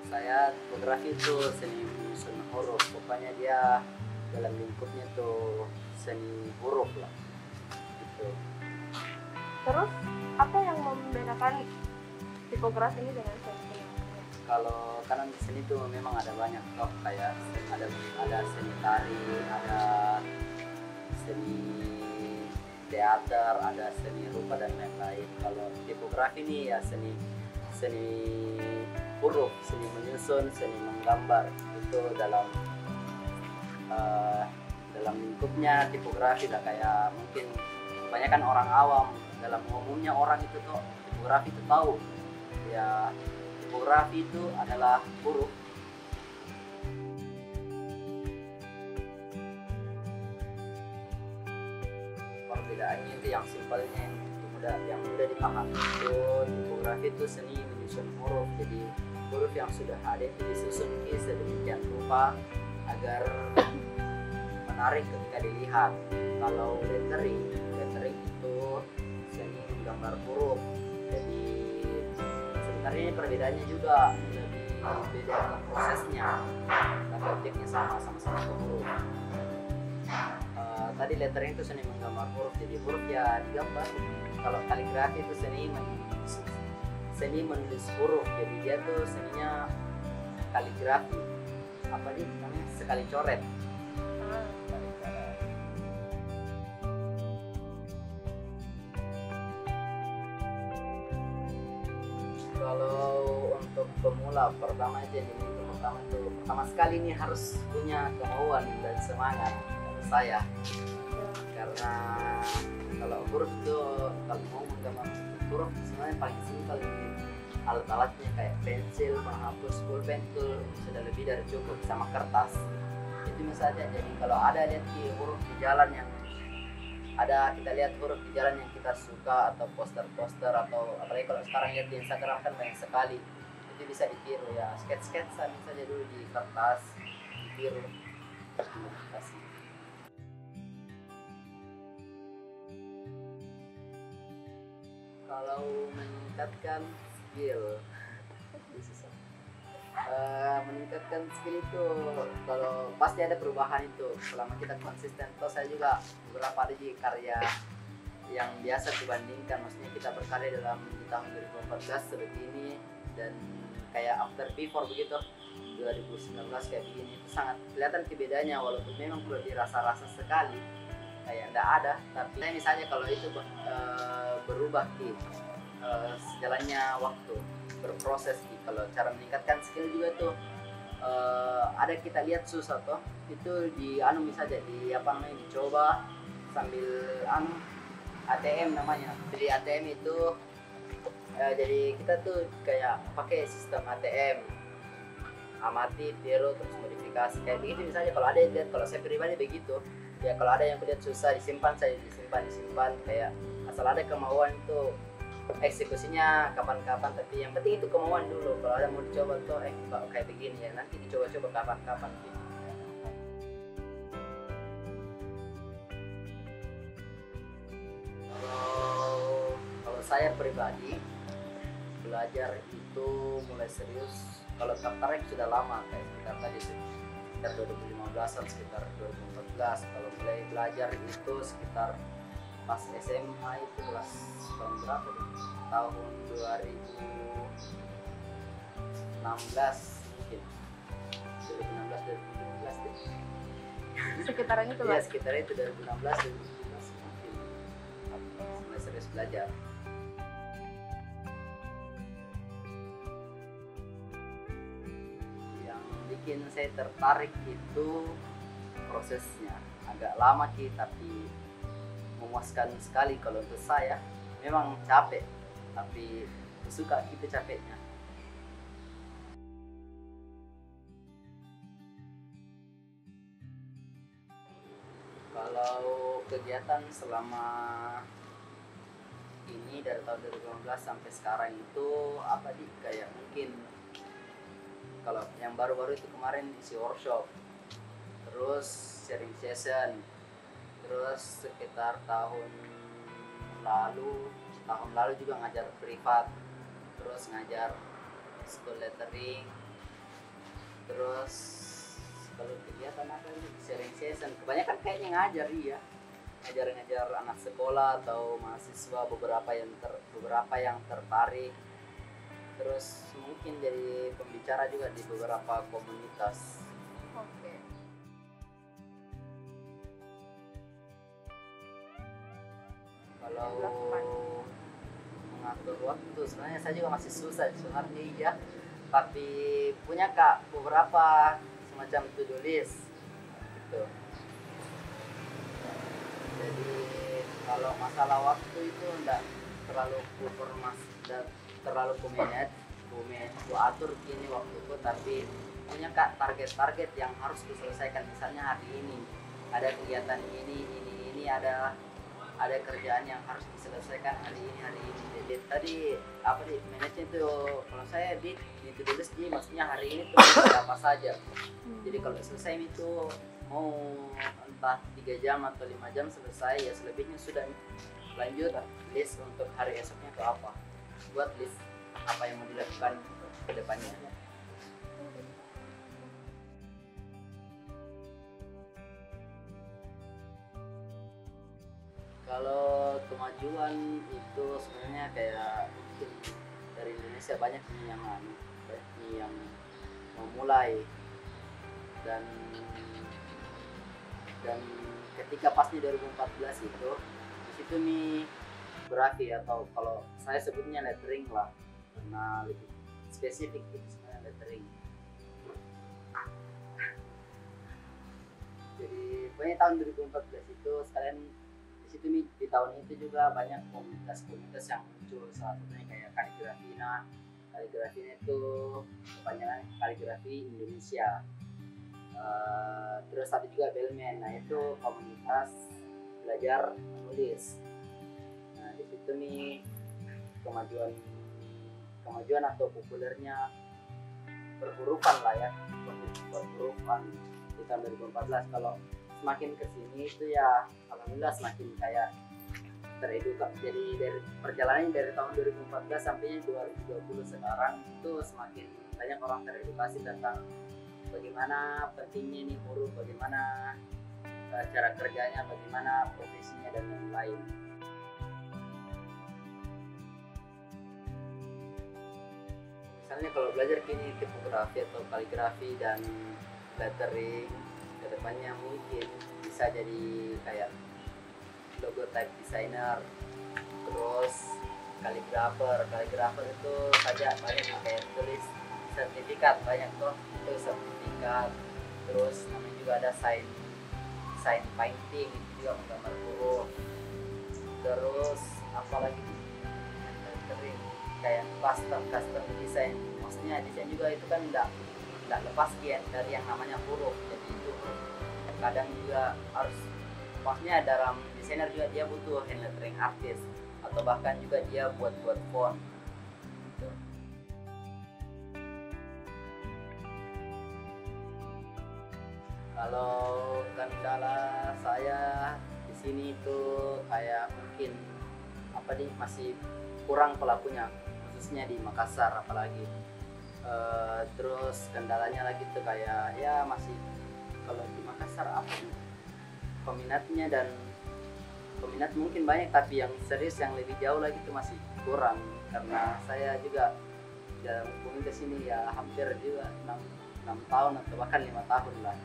Saya tipografi itu seni menyusun huruf, pokoknya dia dalam lingkupnya tuh seni huruf lah gitu. Terus apa yang membedakan tipografi ini dengan seni? Kalau kanan di sini tuh memang ada banyak toh, kayak ada seni tari, ada seni teater, ada seni rupa dan lain-lain. Kalau tipografi ini ya seni seni huruf, seni menyusun, seni menggambar itu dalam lingkupnya tipografi lah. Kayak mungkin kebanyakan orang awam, dalam umumnya orang itu tuh tipografi itu tahu ya, tipografi itu adalah huruf. Perbedaannya itu yang simpelnya, yang mudah dipahami itu tipografi itu seni menyusun huruf. Jadi huruf yang sudah ada itu disusun sedemikian rupa agar menarik ketika dilihat. Kalau lettering itu seni menggambar huruf. Jadi sebenarnya ini perbedaannya juga lebih beda prosesnya, tapi objeknya sama-sama huruf. Tadi lettering itu seni menggambar huruf, jadi huruf ya digambar. Kalau kaligrafi itu seni menulis huruf, jadi dia tuh seninya kaligrafi, apa sih namanya, sekali coret. Kalau untuk pemula pertama aja nih, pertama sekali nih harus punya kemauan dan semangat kalau saya, karena kalau huruf itu kalau mau menggambar huruf sebenarnya paling simpel ini, alat-alatnya kayak pensil, penghapus, pulpen itu sudah lebih dari cukup, sama kertas itu saja. Jadi kalau ada lihat di huruf di jalan yang ada, kita lihat huruf di jalan yang kita suka, atau poster-poster, atau apalagi kalau sekarang lihat di Instagram kan banyak sekali, itu bisa ditiru ya, sketch-sketchan saja dulu di kertas, ditiru. Kalau meningkatkan skill meningkatkan skill itu, kalau pasti ada perubahan itu selama kita konsisten. Terus saya juga beberapa ada di karya yang biasa dibandingkan, maksudnya kita berkarya di tahun 2014 seperti ini, dan kayak after before begitu 2019 kayak begini, itu sangat kelihatan perbedaannya, walaupun memang belum dirasa-rasa sekali kayak enggak ada, tapi misalnya kalau itu berubah sejalannya waktu, berproses kalau cara meningkatkan skill juga tuh ada kita lihat susah toh, itu di misalnya di dicoba sambil ATM namanya. Jadi ATM itu jadi kita tuh kayak pakai sistem ATM, amati, tiru, terus modifikasi kayak begitu misalnya. Kalau ada yang lihat, kalau saya pribadi begitu ya, kalau ada yang lihat susah disimpan, saya disimpan kayak asal ada kemauan itu, eksekusinya kapan-kapan, tapi yang penting itu kemauan dulu. Kalau ada mau dicoba tuh kayak begini ya, nanti dicoba-coba kapan-kapan gitu. Kalau saya pribadi belajar itu mulai serius, kalau tertarik sudah lama, kayak sekitar 2015-an, sekitar 2014. Kalau mulai belajar itu sekitar pas SMA itu kelas tahun berapa tuh? Tahun 2016 mungkin, 2016 deh. Sekitaran itu Ya sekitar itu 2016 mungkin mulai serius belajar. Yang bikin saya tertarik itu prosesnya, agak lama tapi memuaskan sekali. Kalau untuk saya memang capek, tapi suka gitu capeknya. Kalau kegiatan selama ini dari tahun 2015 sampai sekarang itu apa sih, kayak mungkin kalau yang baru-baru itu kemarin isi workshop, terus sharing session, terus sekitar tahun lalu juga ngajar privat, terus ngajar school lettering, Terus kalau kegiatan apa nih, sharing session kebanyakan kayaknya ngajar, iya, ngajar anak sekolah atau mahasiswa, beberapa yang tertarik. Terus mungkin jadi pembicara juga di beberapa komunitas. Oke. Kalau Dilakukan. mengatur waktu sebenarnya saya juga masih susah sebenarnya, iya, tapi punya kak beberapa semacam to-do list gitu. Jadi kalau masalah waktu itu enggak terlalu terlalu ku atur kini waktuku, tapi punya kak target-target yang harus diselesaikan. Misalnya hari ini ada kegiatan ini ada kerjaan yang harus diselesaikan hari ini. Jadi tadi apa di manajemen itu, kalau saya di to-do list jadi maksudnya hari ini tuh apa saja. Jadi kalau selesai itu mau entah 3 jam atau 5 jam selesai, ya selebihnya sudah lanjut list untuk hari esoknya ke apa, buat list apa yang mau dilakukan ke depannya. Kalau kemajuan itu sebenarnya kayak mungkin dari Indonesia banyak nih yang memulai, dan ketika pas di 2014 itu di situ nih berakhir, atau kalau saya sebutnya lettering lah karena lebih spesifik itu sebenarnya lettering. Jadi pokoknya tahun 2014 itu sekalian di situ nih, di tahun itu juga banyak komunitas yang muncul, salah satunya kayak Kaligrafina. Kaligrafina itu kepanjangan Kaligrafi Indonesia. Terus ada juga Bellman, nah itu komunitas belajar menulis. Nah di situ nih kemajuan atau populernya perhurufan lah ya, perhurufan di tahun 2014. Kalau semakin kesini itu ya alhamdulillah semakin kayak teredukasi. Jadi dari perjalanannya dari tahun 2014 sampai 2020 sekarang itu semakin banyak orang teredukasi tentang bagaimana pentingnya nih huruf, bagaimana cara kerjanya, bagaimana profesinya dan lain-lain. Misalnya kalau belajar kini tipografi atau kaligrafi dan lettering, kedepannya mungkin bisa jadi kayak logo type designer, terus kaligrafer itu saja banyak yang kayak tulis sertifikat, banyak tuh itu sertifikat. Terus namanya juga ada sign painting, itu juga menggambar huruf. Terus apalagi lettering kayak custom design, maksudnya desain juga itu kan enggak lepas dari yang namanya huruf. Jadi itu kadang juga harus, maksudnya dalam desainer juga dia butuh hand lettering artist, atau bahkan juga dia buat font gitu. Kalau kendala saya di sini itu kayak mungkin masih kurang pelakunya, khususnya di Makassar apalagi. Terus kendalanya lagi tuh kayak ya masih, kalau di Makassar peminat mungkin banyak, tapi yang serius yang lebih jauh lagi itu masih kurang, karena saya juga dalam komunitas ini ya hampir juga 6 tahun atau bahkan 5 tahun lah.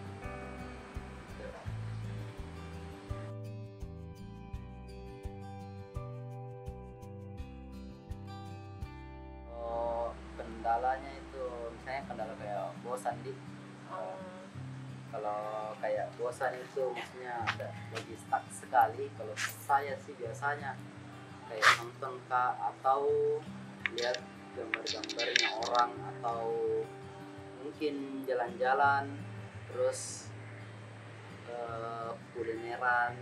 Kendalanya itu misalnya kendala kayak bosan kalau kayak bosan itu maksudnya lagi stuck sekali. Kalau saya sih biasanya kayak nonton atau lihat gambar-gambarnya orang, atau mungkin jalan-jalan, terus kulineran,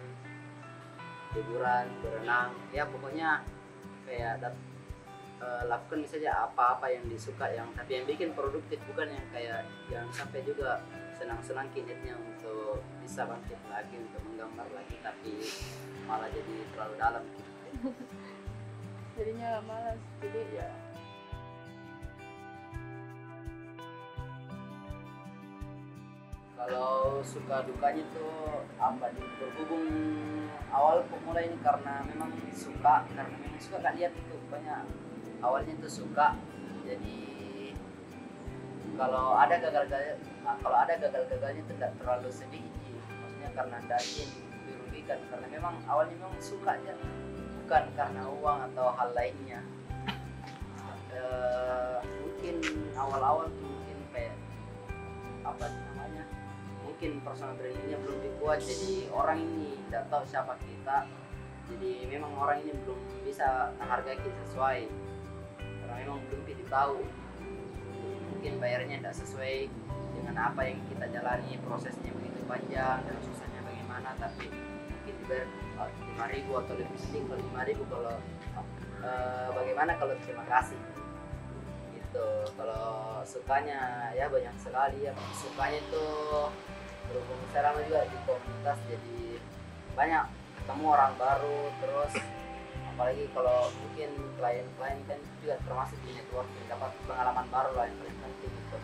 liburan, berenang, ya pokoknya kayak lakukan saja apa-apa yang disuka, tapi yang bikin produktif, bukan yang kayak jangan sampai juga senang-senang kinitnya untuk bisa bangkit lagi untuk menggambar lagi, tapi malah jadi terlalu dalam. Jadinya malas. Jadi ya Kalau suka dukanya tuh apa nih? Berhubung awal pemula ini karena memang suka kan lihat itu banyak awalnya tuh suka. Jadi kalau ada gagal-gagalnya tuh tidak terlalu sedih Ji. Maksudnya karena tidak ingin dirugikan karena memang awalnya memang suka aja, bukan karena uang atau hal lainnya. Mungkin awal-awal tuh mungkin kayak apa sih namanya, mungkin personal brandingnya belum kuat, jadi orang ini tidak tahu siapa kita, jadi memang orang ini belum bisa menghargai kita sesuai karena memang belum kita tahu, mungkin bayarnya tidak sesuai dengan apa yang kita jalani, prosesnya begitu panjang dan susahnya bagaimana, tapi mungkin dibayar 5.000 atau lebih sedikit. Kalau 5.000 kalau bagaimana kalau terima kasih gitu. Kalau sukanya ya banyak sekali ya, sukanya itu berhubung saya lama juga di komunitas, jadi banyak ketemu orang baru, terus apalagi kalau mungkin klien-klien kan juga termasuk di networking, dapat pengalaman baru lah yang paling penting gitu.